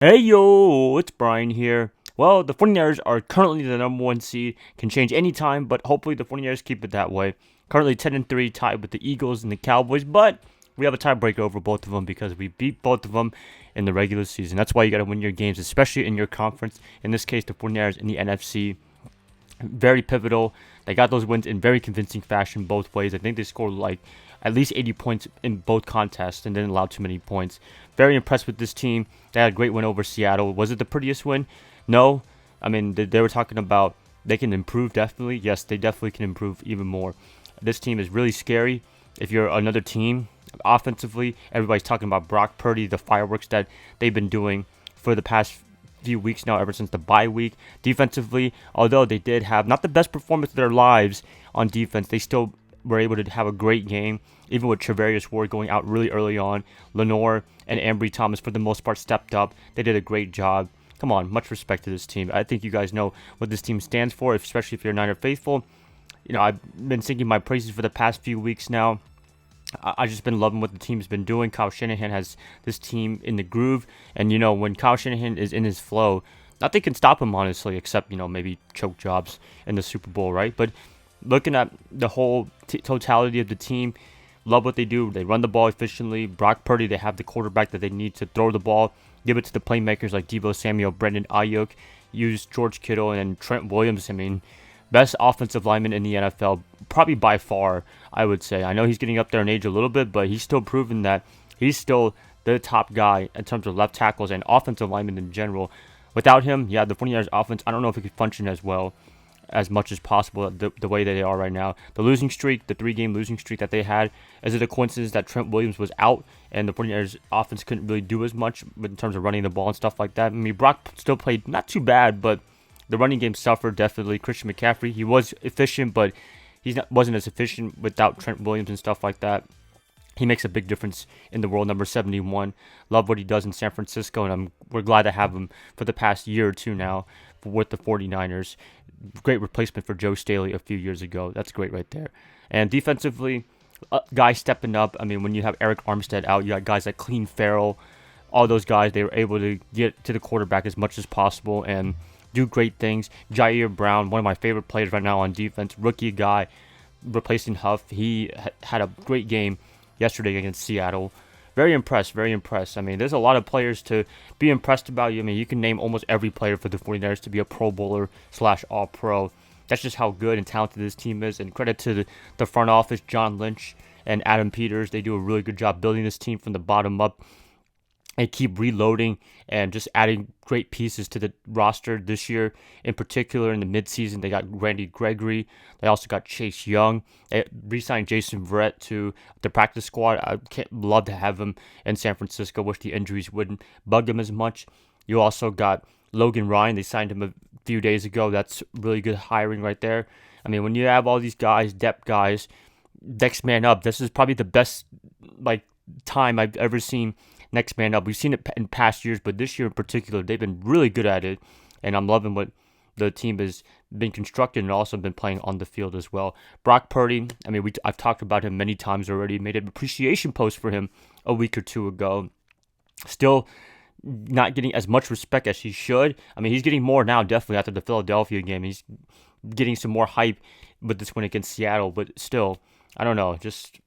Hey yo, it's Brian here. Well, the 49ers are currently the number one seed. Can change anytime, but hopefully the 49ers keep it that way. Currently 10-3, tied with the Eagles and the Cowboys, but we have a tiebreaker over both of them because we beat both of them in the regular season. That's why you got to win your games, especially in your conference. In this case, the 49ers in the NFC. Very pivotal. They got those wins in very convincing fashion both ways. I think they scored like at least 80 points in both contests and didn't allow too many points. Very impressed with this team. They had a great win over Seattle. Was it the prettiest win? No. I mean, they were talking about they can improve definitely. Yes, they definitely can improve even more. This team is really scary. If you're another team, offensively, everybody's talking about Brock Purdy, the fireworks that they've been doing for the past few weeks now, ever since the bye week. Defensively, although they did have not the best performance of their lives on defense, they still were able to have a great game, even with Travarius Ward going out really early on. Lenore and Ambry Thomas, for the most part, stepped up. They did a great job. Come on, much respect to this team. I think you guys know what this team stands for, especially if you're a Niner faithful. You know, I've been singing my praises for the past few weeks now. I've just been loving what the team's been doing. Kyle Shanahan has this team in the groove. And, you know, when Kyle Shanahan is in his flow, nothing can stop him, honestly, except, you know, maybe choke jobs in the Super Bowl, right? But looking at the whole totality of the team, love what they do. They run the ball efficiently. Brock Purdy, they have the quarterback that they need to throw the ball, give it to the playmakers like Deebo Samuel, Brendan Ayuk, use George Kittle, and Trent Williams. I mean, best offensive lineman in the NFL, probably by far, I would say. I know he's getting up there in age a little bit, but he's still proven that he's still the top guy in terms of left tackles and offensive linemen in general. Without him, yeah, the 49ers offense, I don't know if it could function as well as much as possible the way that they are right now. The losing streak, the 3-game losing streak that they had, is it a coincidence that Trent Williams was out and the 49ers offense couldn't really do as much in terms of running the ball and stuff like that? I mean, Brock still played not too bad, but the running game suffered definitely. Christian McCaffrey, he was efficient, but wasn't as efficient without Trent Williams and stuff like that. He makes a big difference in the world, number 71. Love what he does in San Francisco, and we're glad to have him for the past year or two now with the 49ers. Great replacement for Joe Staley a few years ago. That's great right there. And defensively, guys stepping up. I mean, when you have Eric Armstead out, you got guys like Clean Farrell. All those guys, they were able to get to the quarterback as much as possible and do great things. Jair Brown, one of my favorite players right now on defense, rookie guy, replacing Huff. He had a great game yesterday against Seattle. Very impressed, very impressed. I mean, there's a lot of players to be impressed about. I mean, you can name almost every player for the 49ers to be a Pro Bowler / All-Pro. That's just how good and talented this team is. And credit to the front office, John Lynch and Adam Peters. They do a really good job building this team from the bottom up. They keep reloading and just adding great pieces to the roster this year. In particular, in the midseason, they got Randy Gregory. They also got Chase Young. They re-signed Jason Verrett to the practice squad. I can't love to have him in San Francisco. Wish the injuries wouldn't bug him as much. You also got Logan Ryan. They signed him a few days ago. That's really good hiring right there. I mean, when you have all these guys, depth guys, next man up, this is probably the best time I've ever seen next man up. We've seen it in past years, but this year in particular, they've been really good at it, and I'm loving what the team has been constructed and also been playing on the field as well. Brock Purdy, I mean, I've talked about him many times already. Made an appreciation post for him a week or two ago. Still not getting as much respect as he should. I mean, he's getting more now, definitely, after the Philadelphia game. He's getting some more hype with this win against Seattle, but still, I don't know, just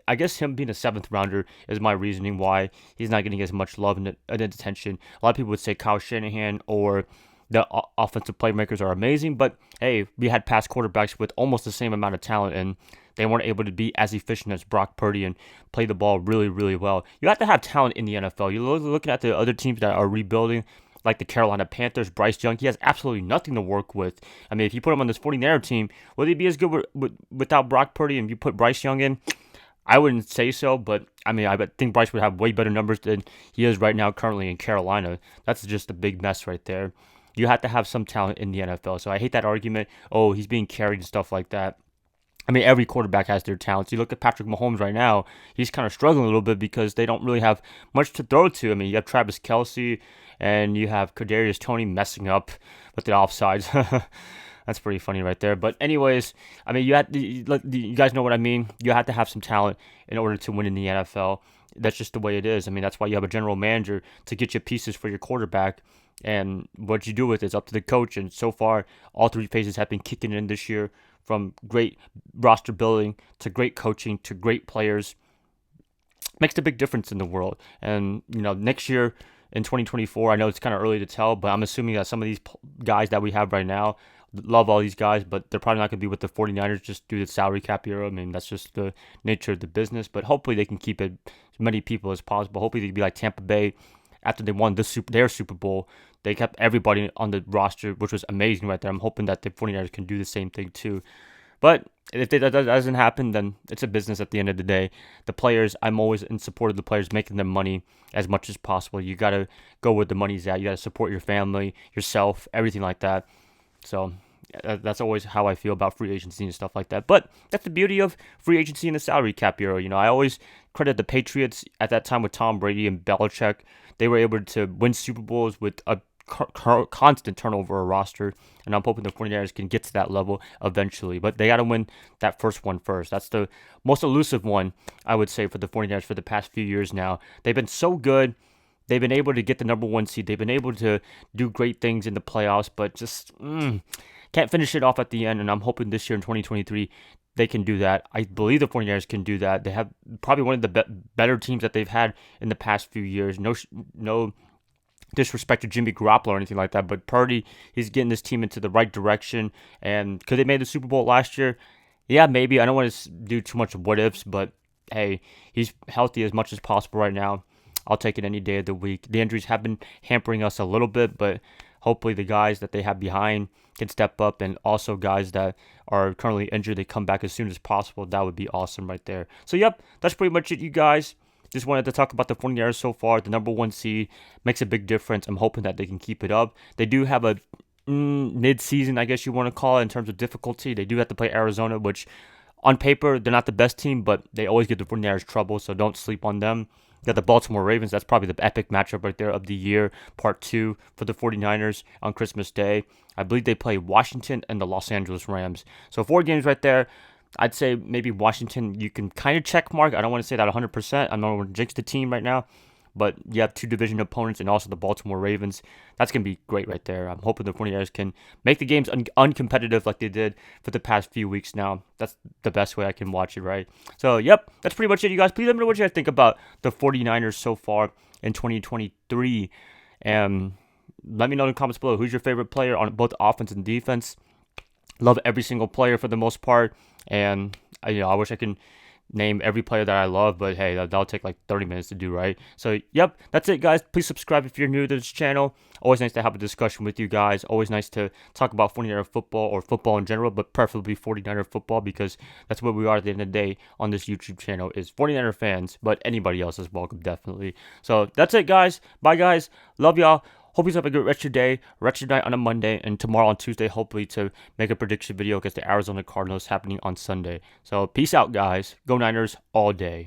I guess him being a 7th rounder is my reasoning why he's not getting as much love and attention. A lot of people would say Kyle Shanahan or the offensive playmakers are amazing, but hey, we had past quarterbacks with almost the same amount of talent, and they weren't able to be as efficient as Brock Purdy and play the ball really, really well. You have to have talent in the NFL. You're looking at the other teams that are rebuilding, like the Carolina Panthers, Bryce Young. He has absolutely nothing to work with. I mean, if you put him on this 49er team, would he be as good without Brock Purdy and you put Bryce Young in? I wouldn't say so, but I mean, I think Bryce would have way better numbers than he is right now currently in Carolina. That's just a big mess right there. You have to have some talent in the NFL. So I hate that argument. Oh, he's being carried and stuff like that. I mean, every quarterback has their talents. You look at Patrick Mahomes right now, he's kind of struggling a little bit because they don't really have much to throw to. I mean, you have Travis Kelce and you have Kadarius Toney messing up with the offsides. That's pretty funny right there. But anyways, I mean, you guys know what I mean. You have to have some talent in order to win in the NFL. that's just the way it is. I mean, that's why you have a general manager to get you pieces for your quarterback. And what you do with it is up to the coach. And so far, all three phases have been kicking in this year, from great roster building to great coaching to great players. Makes a big difference in the world. And, next year in 2024, I know it's kind of early to tell, but I'm assuming that some of these guys that we have right now, love all these guys, but they're probably not going to be with the 49ers just due to the salary cap era. I mean, that's just the nature of the business. But hopefully they can keep as many people as possible. Hopefully they can be like Tampa Bay after they won their Super Bowl. They kept everybody on the roster, which was amazing right there. I'm hoping that the 49ers can do the same thing too. But if that doesn't happen, then it's a business at the end of the day. The players, I'm always in support of the players making their money as much as possible. You got to go where the money's at. You got to support your family, yourself, everything like that. So that's always how I feel about free agency and stuff like that. But that's the beauty of free agency and the salary cap era. I always credit the Patriots at that time with Tom Brady and Belichick. They were able to win Super Bowls with a constant turnover of roster, and I'm hoping the 49ers can get to that level eventually. But they got to win that first one first. That's the most elusive one, I would say, for the 49ers for the past few years now. They've been so good. They've been able to get the number one seed. They've been able to do great things in the playoffs, but just can't finish it off at the end. And I'm hoping this year in 2023 they can do that. I believe the 49ers can do that. They have probably one of the better teams that they've had in the past few years. No disrespect to Jimmy Garoppolo or anything like that, but Purdy, he's getting this team into the right direction. And could they make the Super Bowl last year? Yeah, maybe. I don't want to do too much what ifs, but hey, he's healthy as much as possible right now. I'll take it any day of the week. The injuries have been hampering us a little bit, but hopefully the guys that they have behind can step up, and also guys that are currently injured, they come back as soon as possible. That would be awesome right there. So, yep, that's pretty much it, you guys. Just wanted to talk about the 49ers so far. The number one seed makes a big difference. I'm hoping that they can keep it up. They do have a mid-season, I guess you want to call it, in terms of difficulty. They do have to play Arizona, which on paper, they're not the best team, but they always give the 49ers trouble, so don't sleep on them. You got the Baltimore Ravens. That's probably the epic matchup right there of the year, part 2 for the 49ers on Christmas Day. I believe they play Washington and the Los Angeles Rams. So 4 games right there. I'd say maybe Washington, you can kind of check mark. I don't want to say that 100%. I don't want to jinx the team right now. But you have 2 division opponents and also the Baltimore Ravens. That's going to be great right there. I'm hoping the 49ers can make the games uncompetitive like they did for the past few weeks now. That's the best way I can watch it, right? So, yep, that's pretty much it, you guys. Please let me know what you guys think about the 49ers so far in 2023. And let me know in the comments below, who's your favorite player on both offense and defense. Love every single player for the most part. And, I wish I can name every player that I love, but hey, that'll take like 30 minutes to do, right? So, yep, that's it, guys. Please subscribe if you're new to this channel. Always nice to have a discussion with you guys. Always nice to talk about 49er football or football in general, but preferably 49er football, because that's what we are at the end of the day on this YouTube channel, is 49er fans, but anybody else is welcome, definitely. So, that's it, guys. Bye, guys. Love y'all. Hope you have a good rest of your day, rest of your night on a Monday, and tomorrow on Tuesday, hopefully to make a prediction video against the Arizona Cardinals happening on Sunday. So, peace out, guys. Go Niners all day.